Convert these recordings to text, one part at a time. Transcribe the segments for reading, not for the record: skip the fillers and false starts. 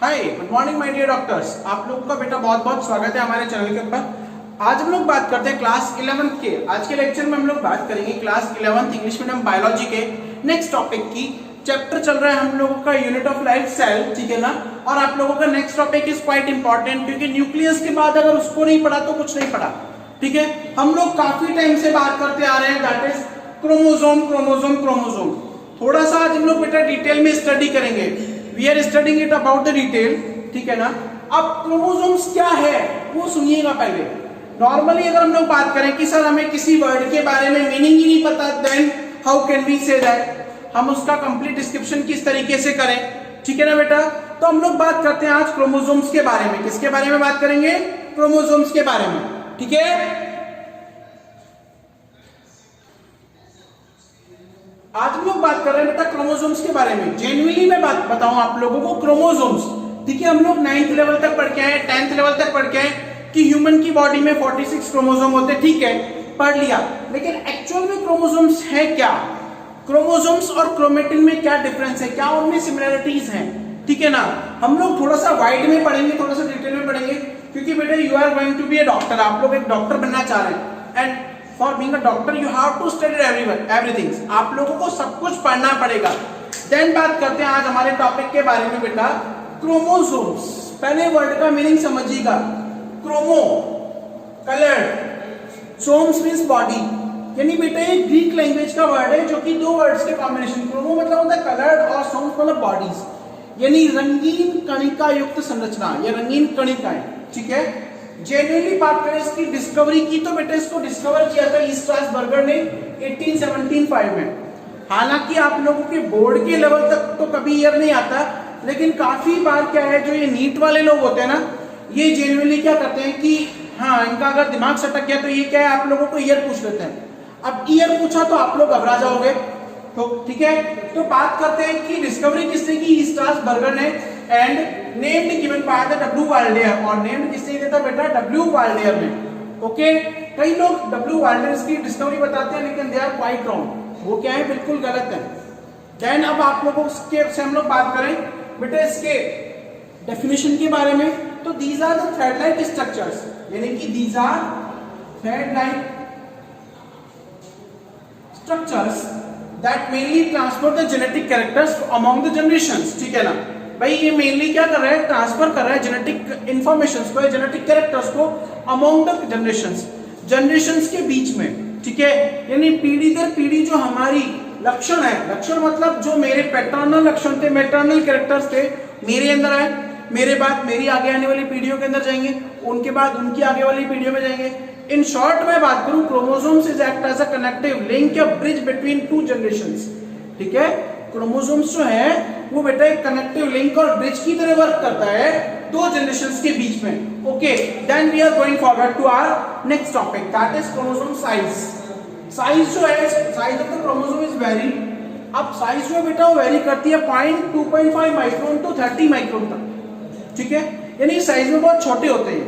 Hi good morning my dear doctors. आप लोगों का बेटा बहुत बहुत स्वागत है हमारे चैनल के ऊपर। आज हम लोग बात करते हैं क्लास 11th के। आज के लेक्चर में हम लोग बात करेंगे class 11th English medium biology के नेक्स्ट टॉपिक की। चैप्टर चल रहा है हम लोगों का यूनिट ऑफ लाइफ सेल, ठीक है ना। और आप लोगों का next topic is quite important, क्योंकि न्यूक्लियस के बाद अगर उसको नहीं पढ़ा तो कुछ नहीं पढ़ा, ठीक है। हम लोग काफी टाइम से बात करते आ रहे हैं, that is chromosome chromosome chromosome. थोड़ा सा आज हम लोग बेटा डिटेल में स्टडी करेंगे। We are studying it about the detail, ठीक है ना। अब क्रोमोसोम्स क्या है वो सुनिएगा पहले। नॉर्मली अगर हम लोग बात करें कि सर हमें किसी वर्ड के बारे में मीनिंग ही नहीं पता, then how can we say that, हम उसका कंप्लीट डिस्क्रिप्शन किस तरीके से करें, ठीक है ना बेटा। तो हम लोग बात करते हैं आज क्रोमोसोम्स के बारे में। किसके बारे में बात करेंगे? क्रोमोसोम्स के बारे में, ठीक है। आज हम लोग बात कर रहे हैं बेटा क्रोमोसोम्स के बारे में। जेन्युइनली मैं बात बताऊं आप लोगों को, क्रोमोसोम्स, ठीक है। हम लोग 9th लेवल तक पढ़ के आए, 10th लेवल तक पढ़ के आए कि ह्यूमन की बॉडी में 46 क्रोमोसोम होते हैं, ठीक है, पढ़ लिया। लेकिन एक्चुअल में क्रोमोसोम्स है क्या? क्रोमोसोम्स और क्रोमेटिन में क्या डिफरेंस है, क्या उनमें सिमिलरिटीज हैं, ठीक है ना। हम लोग थोड़ा सा वाइड में पढ़ेंगे, थोड़ा सा डिटेल में पढ़ेंगे, क्योंकि बेटा you are going to be a doctor. आप लोग एक डॉक्टर बनना चाह रहे हैं, and for being a doctor you have to study everything. आप लोगों को सब कुछ पढ़ना पड़ेगा। देन बात करते हैं आज हमारे टॉपिक के बारे में बेटा, क्रोमोसोम्स। पहले वर्ड का मीनिंग समझिएगा। क्रोमो कलर्ड, सोम्स मींस बॉडी, यानी बेटा ये ग्रीक लैंग्वेज का वर्ड है जो कि दो वर्ड्स के कॉम्बिनेशन। क्रोमो मतलब होता है कलर्ड और सोम्स मतलब बॉडीज, यानी रंगीन कणिका युक्त संरचना या रंगीन कणिकाएं, ठीक है। जेन्युइनली बात करें इसकी डिस्कवरी की तो बेटा इसको डिस्कवर किया था स्ट्रासबर्गर ने 1875 में। हालांकि आप लोगों के बोर्ड के लेवल तक तो कभी ईयर नहीं आता, लेकिन काफी बार क्या है, जो ये नीट वाले लोग होते हैं ना, ये जेन्युइनली क्या करते हैं कि हाँ इनका अगर दिमाग सटक गया तो ये क्या है, आप लोगों को ईयर पूछ लेते हैं। अब ईयर पूछा तो आप लोग घबरा जाओगे, तो ठीक है। तो बात करते हैं कि डिस्कवरी किसने की? स्ट्रासबर्गर ने, and named given by the W Waldeyer. और नेम्ड किसने दिया था बेटा? डब्ल्यू वाल्डेयर ने, ओके। कई लोग डब्ल्यू वाल्डेयर की डिस्कवरी बताते हैं, लेकिन दे आर क्वाइट रॉन्ग। वो क्या है, बिल्कुल गलत है। देन अब आप लोगों से हम लोग बात करें बेटा इसके डेफिनेशन के बारे में, तो these are the thread like structures, यानी कि these are thread like structures that mainly transfer the genetic characters among the generations, ठीक है ना। भाई ये मेनली क्या कर रहा है, ट्रांसफर कर रहा है जेनेटिक इंफॉर्मेशंस को, जेनेटिक कैरेक्टर्स को अमॉन्ग द जनरेशंस के बीच में, ठीक है। यानी पीढ़ी दर पीढ़ी जो हमारी लक्षण है, लक्षण मतलब जो मेरे पैटर्नल लक्षण थे, मैटरनल कैरेक्टर्स थे, मेरे अंदर आए, मेरे बाद मेरी आगे आने वाली पीढ़ियों के अंदर जाएंगे, उनके बाद उनकी आगे वाली पीढ़ियों में जाएंगे। इन शॉर्ट में बात करूं, chromosomes is act as a connective link या ब्रिज बिटवीन टू जनरेशंस, ठीक है। क्रोमोसोम्स जो है वो बेटा एक कनेक्टिव लिंक और ब्रिज की तरह वर्क करता है दो जनरेशंस के बीच में, okay. Then we are going forward to our next topic, that is chromosome size. Size जो है, size of the chromosome is very. अब साइज जो बेटा वो वेरी करती है 2.5 माइक्रोन टू 30 माइक्रोन तक, ठीक है। यानी साइज में बहुत छोटे होते हैं,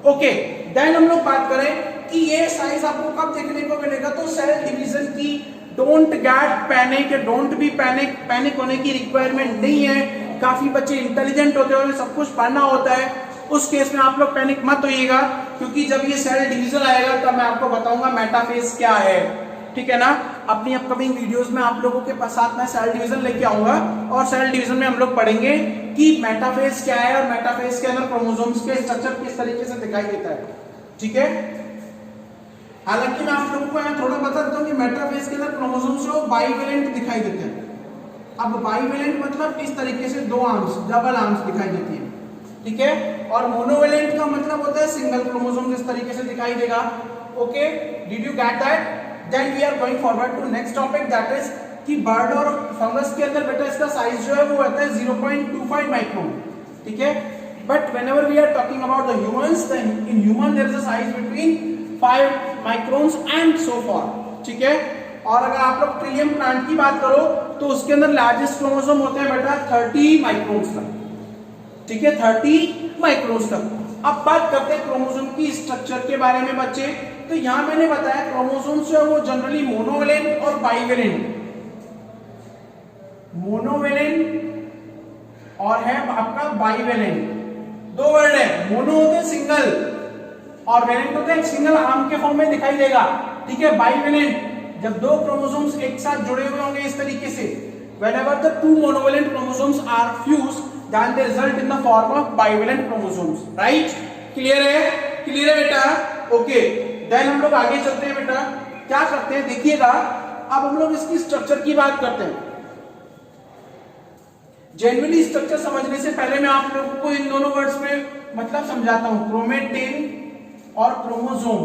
ओके। देन हम लोग बात करें कि ये साइज आपको कब देखने को मिलेगा, तो सेल डिवीजन की don't get panic, don't be panic, panic होने की रिक्वायरमेंट नहीं है। काफी बच्चे इंटेलिजेंट होते हैं, उन्हें सब कुछ पढ़ना होता है, उस केस में आप लोग पैनिक मत होइएगा, क्योंकि जब ये सेल डिवीजन आएगा तब मैं आपको बताऊंगा मेटाफेज क्या है, ठीक है ना। अपनी अपकमिंग वीडियोस में आप लोगों के साथ मैं सेल डिवीजन लेके आऊंगा, और सेल डिवीजन में हम लोग पढ़ेंगे कि मेटाफेज क्या है, और मेटाफेज के अंदर क्रोमोसोम्स के स्ट्रक्चर किस तरीके से दिखाई देता है, ठीक है। हालांकि मैं आप लोगों को यहाँ थोड़ा बता देता हूँ कि मेटाफेज के अंदर क्रोमोसोम्स जो बाइवेलेंट दिखाई देते हैं। अब बाइवेलेंट मतलब इस तरीके से दो आर्म्स, डबल आर्म्स दिखाई देती है, ठीक है। और मोनोवेलेंट का मतलब होता है सिंगल क्रोमोसोम इस तरीके से दिखाई देगा, okay. Did you get that? Then we are going forward to next topic, that is कि बर्ड और फंगस के अंदर बेटा इसका साइज जो है वो होता है 0.25 माइक्रोन, ठीक है। But whenever we are talking about the humans, then in human there is a size between 5 microns and so for, ठीक है। और अगर आप लोग ट्रिलियम प्लांट की बात करो तो उसके अंदर लार्जेस्ट क्रोमोसोम होते हैं बेटा 30 माइक्रोन्स तक, ठीक है, 30 माइक्रोन्स तक। अब बात करते हैं क्रोमोसोम की स्ट्रक्चर के बारे में बच्चे। तो यहां मैंने बताया क्रोमोसोम्स जो है वो जनरली मोनोवेलेंट और बाइवेलेंट, मोनोवेलेंट और है आपका बाइवेलेंट। दो वर्ड है, मोनो होते हैं सिंगल और वेलेंट होते हैं सिंगल आर्म के फॉर्म में दिखाई देगा, ठीक है। बाइवेलेंट जब दो क्रोमोसोम्स एक साथ जुड़े हुए होंगे इस तरीके से, whenever the two monovalent chromosomes are fused then they result in the form of bivalent chromosomes, right? Clear है? क्लियर है बेटा? ओके, देन हम लोग आगे चलते हैं बेटा। क्या करते हैं देखिएगा, अब हम लोग इसकी स्ट्रक्चर की बात करते हैं। जनरली स्ट्रक्चर समझने से पहले मैं आप लोगों को इन दोनों वर्ड्स में मतलब समझाता हूं, क्रोमेटिन और क्रोमोसोम।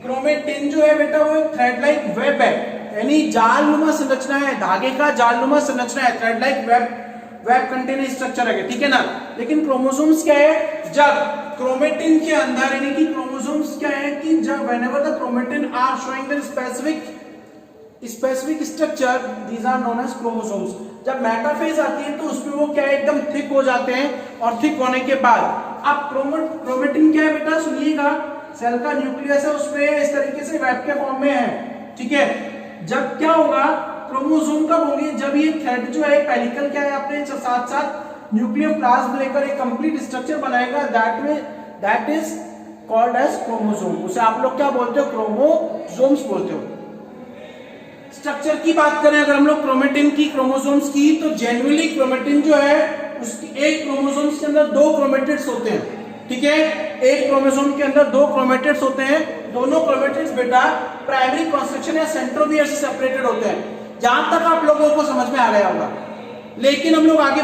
क्रोमेटिन जो है बेटा वो थ्रेड लाइक वेब है, यानी जालनुमा संरचना है, धागे का जालनुमा संरचना है, thread like web containing structure है, ठीक है ना। लेकिन क्रोमोसोम्स क्या है, जब क्रोमेटिन के अंदर यानी कि क्रोमोसोम्स क्या है कि जब whenever the chromatin are showing the specific structure these are known as chromosomes. जब मेटाफेज आती है तो उसमें वो क्या है एकदम थिक हो जाते हैं, और थिक होने के बाद अब क्रोमेटिन क्या है बेटा सुनिएगा, सेल का न्यूक्लियस है उसमें इस तरीके से वेब के फॉर्म में है, ठीक है। जब क्या होगा, क्रोमोसोम कब होंगे, जब ये थ्रेड जो है पेलिकल क्या है अपने साथ साथ न्यूक्लियोप्लाज्म लेकर एक कंप्लीट स्ट्रक्चर बनाएगा, that is called as chromosome. उसे आप लोग क्या बोलते हो, क्रोमोसोम्स बोलते हो। स्ट्रक्चर की बात करें अगर हम लोग क्रोमेटिन की, क्रोमोसोम्स की, तो जनरली क्रोमेटिन जो है उसकी एक क्रोमोसोम्स के अंदर दो क्रोमेटिड्स होते हैं, ठीक है। एक क्रोमोसोम के अंदर दो क्रोमेटिड्स होते हैं, दोनों क्रोमेटिड्स बेटा प्राइमरी कंस्ट्रक्शन या सेंट्रोमियर से सेपरेटेड होते हैं। जहां तक आप लोगों को समझ में आ गया होगा। लेकिन हम लोग आगे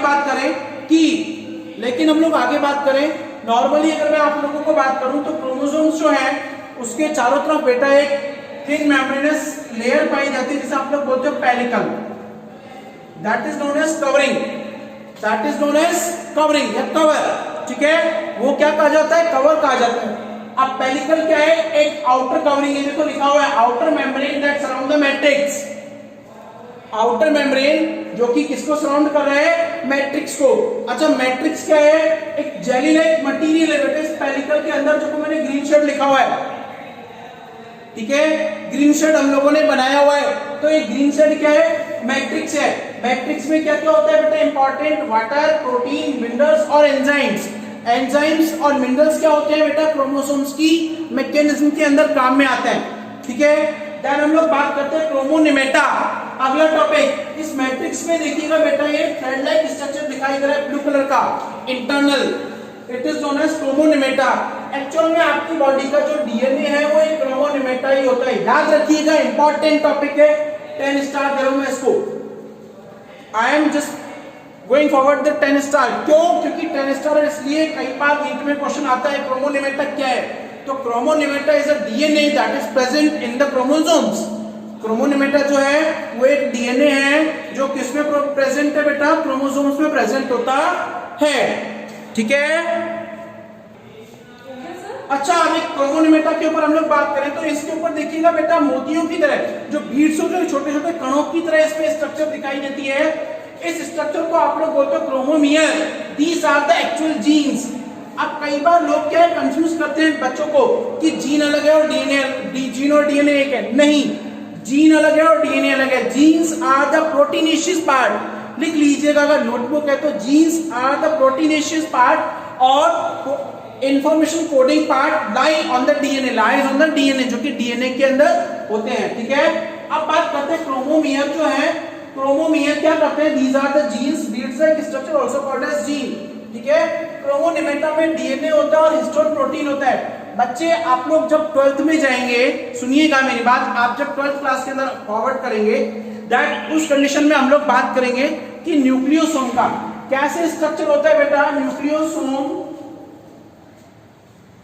बात करें नॉर्मली अगर मैं आप लोगों को बात करूं तो क्रोमोसोम्स जो है उसके चारों तरफ बेटा एक थिन मेम्ब्रेनस लेयर पाई जाती है जिसे आप लोग बोलते हो pellicle, that is known as covering या कवर, ठीक है। वो क्या कहा जाता है, कवर कहा जाता है। अब पेलिकल क्या है, एक आउटर कवरिंग है, देखो लिखा हुआ है outer membrane that surround the matrix. Outer membrane जो कि किसको सराउंड कर रहा है, मैट्रिक्स को। अच्छा मैट्रिक्स क्या है, एक जेली लाइक मटेरियल है बेटा इस पेलिकल के अंदर, जो मैंने ग्रीन शेड लिखा हुआ है, ठीक है। ग्रीन शेड हम लोगों ने बनाया हुआ है, तो ये ग्रीन शेड क्या है, मैट्रिक्स है। मैट्रिक्स में क्या क्या होता है बेटा, इंपॉर्टेंट वाटर, प्रोटीन, मिनरल्स और एंजाइम्स। एंजाइम्स और मिनरल्स क्या होते हैं बेटा, क्रोमोसोम्स की मैकेनिज्म के अंदर काम में आते हैं, ठीक है। देन हम लोग बात करते हैं क्रोमोनिमेटा, अगला टॉपिक। इस मैट्रिक्स में देखिएगा बेटा ये थ्रेड लाइक स्ट्रक्चर दिखाई दे रहा है ब्लू कलर का, internal, it is known as chromonemata. Actual में आपकी बॉडी का जो डीएनए है वो एक क्रोमोनिमेटा ही होता है, याद रखिएगा, इंपॉर्टेंट टॉपिक है। 10 स्टार करूं मैं इसको, I am just going forward the 10 star. क्यों, क्योंकि 10 स्टार इसलिए कई बार नीट में क्वेश्चन आता है क्रोमोनिमेटा क्या है, तो chromonemata is a DNA that is present in the chromosomes. Chromonemata जो है वो एक डीएनए है जो किसमें प्रेजेंट है बेटा, क्रोमोसोम्स में प्रेजेंट होता है, ठीक है। अच्छा अब एक क्रोमोनिमेटा के ऊपर हम लोग बात करें तो इसके ऊपर देखिएगा बेटा मोतियों की तरह जो बीड्स होते हैं, छोटे छोटे कणों की तरह इसमें स्ट्रक्चर दिखाई देती है। इस स्ट्रक्चर को आप लोग बोलते हो chromomere. These are the actual genes. अब कई बार लोग क्या है कंफ्यूज करते हैं बच्चों को कि जीन अलग है और जीन और डीएनए एक है। नहीं, जीन अलग है और डीएनए अलग है। Genes are the proteinaceous part, लिख लीजिएगा अगर नोटबुक है तो, genes are the proteinaceous part और information coding part lies on the DNA, जो कि डीएनए के अंदर होते हैं, ठीक है। अब बात करते हैं क्रोमोमियर जो है, क्रोमोमियर क्या करते हैं, these are the genes, beads like structure also called as gene, ठीक है। क्रोमोनिमेटा में डीएनए होता है और हिस्टोन प्रोटीन होता है। बच्चे आप लोग जब 12th में जाएंगे, सुनिएगा मेरी बात, आप जब 12th क्लास के अंदर फॉरवर्ड करेंगे दैट उस कंडीशन में हम लोग बात करेंगे कि न्यूक्लियोसोम का कैसे स्ट्रक्चर होता है बेटा। न्यूक्लियोसोम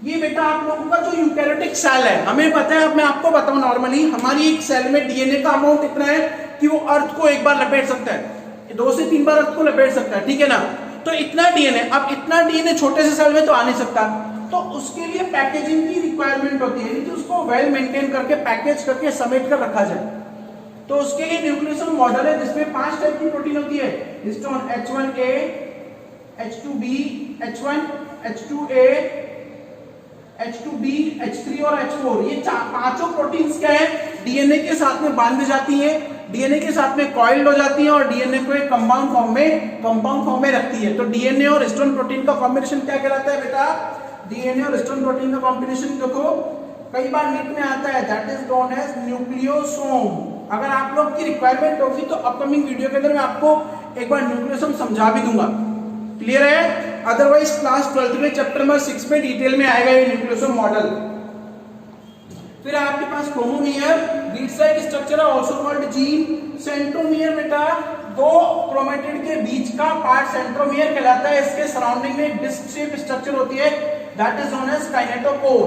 ये बेटा आप लोगों का जो यूकैरियोटिक सेल है, हमें पता है, अब मैं आपको बताऊं नॉर्मली हमारी एक सेल में डीएनए का अमाउंट इतना है कि वो अर्थ को एक बार लपेट सकता है, 2 से 3 बार अर्थ को लपेट सकता है, ठीक है ना। तो इतना डीएनए, अब इतना डीएनए छोटे से सेल में तो आ नहीं सकता, तो उसके लिए पैकेजिंग की रिक्वायरमेंट होती है कि उसको वेल मेंटेन करके पैकेज करके समेट कर रखा जाए। तो उसके लिए न्यूक्लियोसोम मॉडल है जिसमें 5 टाइप की प्रोटीन होती है, histone H1A, H2B, H1, H2A, H2B, H3 और H4। ये पांचों प्रोटीन्स क्या है, डीएनए के साथ में बांध जाती हैं, डीएनए के साथ में कॉइल्ड हो जाती है और डीएनए को एक कंपाउंड फॉर्म में रखती है। तो डीएनए और हिस्टोन प्रोटीन का कॉम्बिनेशन क्या कहलाता है बेटा? डीएनए और हिस्टोन प्रोटीन का कॉम्बिनेशन देखो कई बार नीट में आता है, that is known as nucleosome. अगर आप लोग की रिक्वायरमेंट होगी तो अपकमिंग वीडियो के अंदर मैं आपको एक बार न्यूक्लियोसोम समझा भी दूंगा। क्लियर है? अदरवाइज क्लास 12th में चैप्टर नंबर 6 में डिटेल में आएगा ये न्यूक्लियोसोम मॉडल। फिर आपके पास chromomere, beads like structure also called gene. Centromere बेटा दो क्रोमेटिड के बीच का पार्ट सेंट्रोमियर कहलाता है। इसके सराउंडिंग में एक डिस्क शेप स्ट्रक्चर होती है, that is known as kinetochore.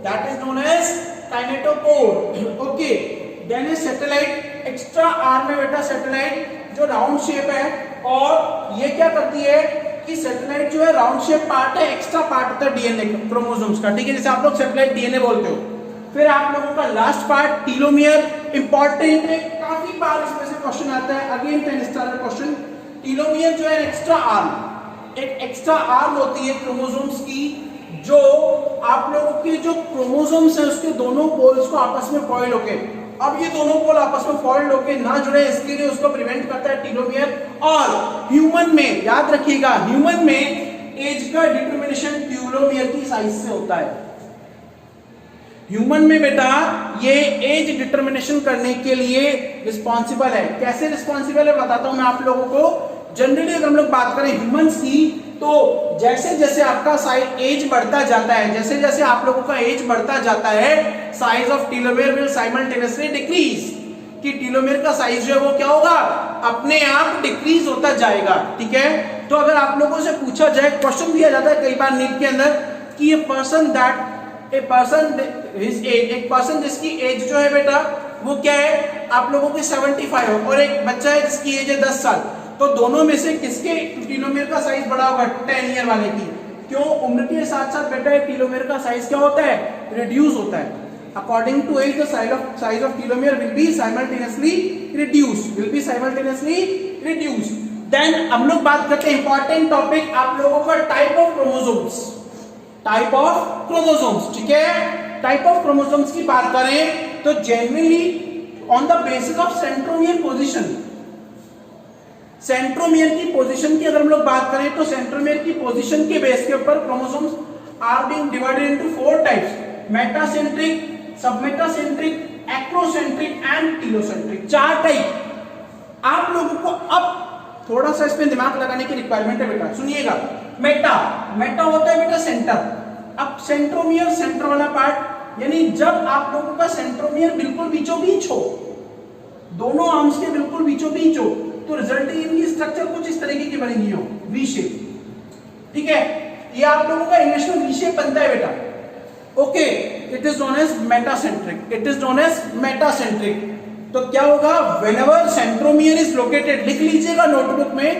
That is known as kinetochore. Okay, then is satellite. Extra arm में बेटा सैटेलाइट जो राउंड शेप है, और ये क्या करती है कि सैटेलाइट जो है राउंड शेप पार्ट है, एक्स्ट्रा पार्ट होता है डीएनए क्रोमोसोम्स का, ठीक है, जैसे आप लोग सैटेलाइट डीएनए बोलते हो। फिर आप लोगों का लास्ट पार्ट टीलोमियर, इंपॉर्टेंट है, काफी बार इसमें से क्वेश्चन आता है, अगेन 10 स्टार क्वेश्चन। टीलोमियर जो है एक्स्ट्रा आर्म, एक एक्स्ट्रा आर्म होती है क्रोमोसोम्स की, जो आप लोगों के जो क्रोमोसोम्स है उसके दोनों पोल्स को आपस में कॉइल होके, अब ये दोनों पोल आपस में फॉल्ड होके ना जुड़े, इसके लिए उसको प्रिवेंट करता है टीलोमियर। और ह्यूमन में याद रखिएगा, ह्यूमन में एज का डिटरमिनेशन टीलोमियर की साइज से होता है। ह्यूमन में बेटा ये एज डिटरमिनेशन करने के लिए रिस्पॉन्सिबल है। कैसे रिस्पॉन्सिबल है बताता हूं मैं आप लोगों को। जनरली अगर हम लोग बात करें ह्यूमंस की, तो जैसे जैसे आपका एज बढ़ता जाता है, जैसे जैसे आप लोगों का एज बढ़ता जाता है, size of telomere will simultaneously decrease. कि टीलोमियर का साइज जो है वो क्या होगा, अपने आप डिक्रीज होता जाएगा। ठीक है, तो अगर आप लोगों से पूछा जाए, क्वेश्चन दिया जाता है कई बार नीट के अंदर कि एक पर्सन जिसकी एज जो है बेटा वो क्या है, आप लोगों की 75 हो, और एक बच्चा है जिसकी एज है 10 साल, तो दोनों में से किसके टीलोमियर का साइज बड़ा होगा? 10 ईयर वाले की। क्यों? उम्र के साथ साथ बेटा टीलोमियर का साइज क्या होता है? रिड्यूस होता है। According to as the size of telomere will be simultaneously reduce. Then हम लोग बात करते हैं इंपॉर्टेंट टॉपिक आप लोगों का, type of chromosomes. Type of chromosomes, ठीक है, टाइप ऑफ क्रोमोसोम्स की बात करें तो generally on the basis of centromere position, centromere की पोजीशन की अगर हम लोग बात करें तो सेंट्रोमियर की पोजीशन के बेस के ऊपर chromosomes are being divided into 4 types, metacentric, submetacentric, acrocentric and telocentric. 4 type आप लोगों को अब थोड़ा सा इसमें दिमाग लगाने की रिक्वायरमेंट है बेटा, सुनिएगा। मेटा होता है बेटा सेंटर। अब सेंट्रोमियर, सेंटर वाला पार्ट, यानी जब आप लोगों का सेंट्रोमियर बिल्कुल बीचों बीच हो, दोनों आर्म्स के बिल्कुल बीचों बीच हो, तो रिजल्टिंग इनकी स्ट्रक्चर कुछ इस तरीके की बनेगी हो, वी शेप। ठीक है, ये आप लोगों का इंग्लिश में वी शेप बनता है बेटा। Okay, it is known as metacentric. तो क्या होगा? व्हेनेवर सेंट्रोमियर इज लोकेटेड, लिख लीजिएगा नोटबुक में,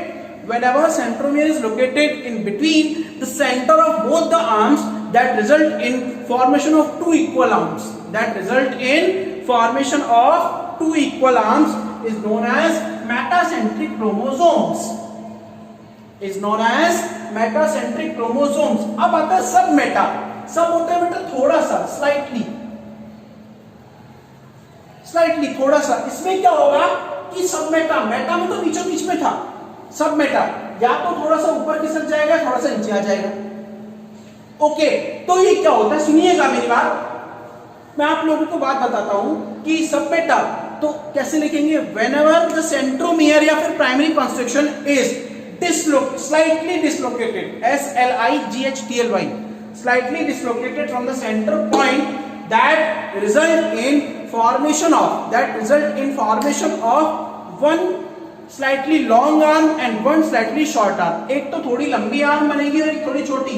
whenever centromere is located in between the center of both the arms, that result in formation of two equal arms, is known as metacentric chromosomes, अब आता है सब मेटा। सब होता है बेटा थोड़ा सा, स्लाइटली थोड़ा सा। इसमें क्या होगा कि सब मेटा में तो बीचों बीच में था, सब मेटा या तो थोड़ा सा ऊपर खिसक जाएगा, थोड़ा सा नीचे आ जाएगा। ओके, तो ये क्या होता है, सुनिएगा मेरी बात, मैं आप लोगों को बात बताता हूं कि सब मेटा तो कैसे लिखेंगे। व्हेनेवर द सेंट्रोमियर या फिर primary constriction is slightly dislocated, SLIGHTLY, slightly dislocated from the centre point, that result in formation of one slightly long arm and one slightly short arm। एक तो थोड़ी लंबी आर्म बनेगी और एक थोड़ी छोटी,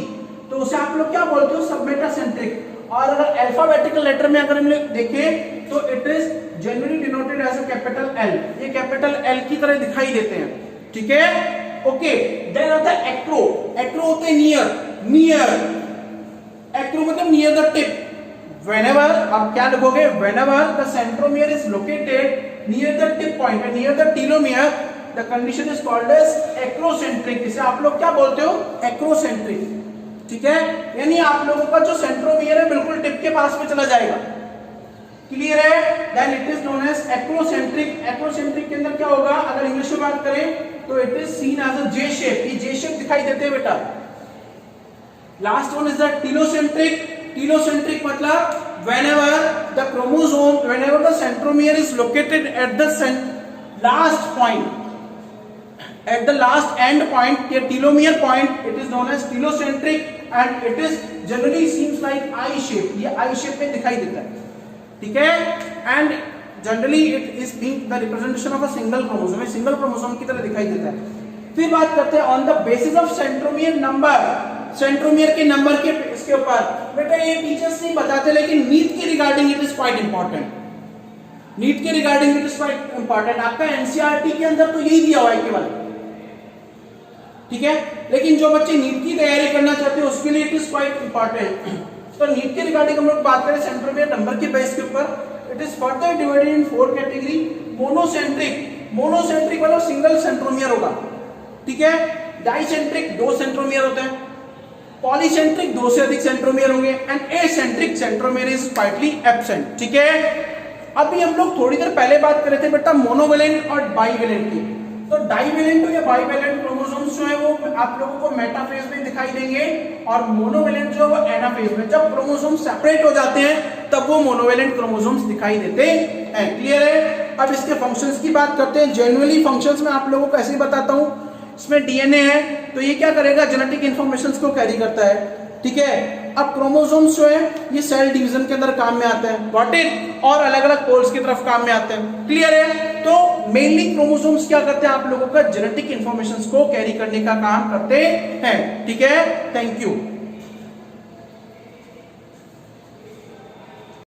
तो उसे आप लोग क्या बोलते हो? सबमेटासेंट्रिक। और अगर अल्फाबेटिकल लेटर में अगर हम लोग देखें तो it is generally denoted as a capital L। ये कैपिटल L की तरह दिखाई देते हैं, ठीक है। ओके, देन आता है एक्रो। एक्रो होते हैं नियर, एक्रो मतलब नियर द टिप। Whenever, आप क्या लिखोगे? Whenever the centromere is located near the tip point, near the telomere, the condition is called as acrocentric। इसे आप लोग क्या बोलते हो? Acrocentric, ठीक है। यानी आप लोगों का जो सेंट्रोमियर है बिल्कुल टिप के पास में चला जाएगा। क्लियर है? Then it is known as acrocentric. Acrocentric के अंदर क्या होगा, अगर इंग्लिश में बात करें तो it is seen as a J shape, ये जे शेप दिखाई देते हैं बेटा। Last one is the telocentric. Telocentric मतलब whenever the chromosome, whenever the centromere is located at the last point, at the last end point, the telomere point, it is known as telocentric and it is generally seems like I shape, ये I shape में दिखाई देता है, ठीक है? and generally it is being the representation of a single chromosome, single chromosome की तरह दिखाई देता है। फिर बात करते हैं on the basis of centromere number, centromere के नंबर के इसके ऊपर। बेटा ये टीचर्स नहीं बताते, लेकिन नीट के regarding it is quite important. NEET के regarding it is quite important. आपका एनसीईआरटी के अंदर तो यही दिया हुआ है केवल, ठीक है? लेकिन जो बच्चे नीट की तैयारी करना चाहते हैं उसके लिए इट इज क्वाइट इंपॉर्टेंट। तो नीट के रिगार्डिंग हम लोग बात करें सेंट्रोमियर नंबर के बेस के ऊपर, it is further divided in 4 category. Monocentric, monocentric मतलब सिंगल सेंट्रोमियर होगा, ठीक है? डाइसेंट्रिक 2 सेंट्रोमियर होते हैं, पॉलीसेंट्रिक 2 से अधिक सेंट्रोमियर होंगे and eccentric centromere is slightly absent, ठीक है? अभी हम लोग थोड़ी देर पहले बात कर रहे थे बेटा मोनोवेलेंट और बाइवेलेंट की। तो डाइवेलेंट या बाइवेलेंट क्रोमोसोम्स जो है वो आप लोगों को मेटाफेज में दिखाई देंगे और मोनोवेलेंट जो है वो एनाफेज में। जब क्रोमोसोम सेपरेट हो जाते हैं तब वो मोनोवेलेंट क्रोमोसोम्स दिखाई देते हैं। क्लियर है? अब इसके फंक्शंस की बात करते हैं। जनरली फंक्शंस में आप लोगों को ऐसे ही बताता हूं, इसमें डीएनए है तो ये क्या करेगा, जेनेटिक इंफॉर्मेशन को कैरी करता है, ठीक है? अब क्रोमोसोम्स जो है ये सेल डिवीजन के अंदर काम में आते हैं, गॉट इट? और अलग अलग पोल्स की तरफ काम में आते हैं। क्लियर है? तो मेनली क्रोमोसोम्स क्या करते हैं, आप लोगों का जेनेटिक इंफॉर्मेशन को कैरी करने का काम करते हैं, ठीक है? Thank you.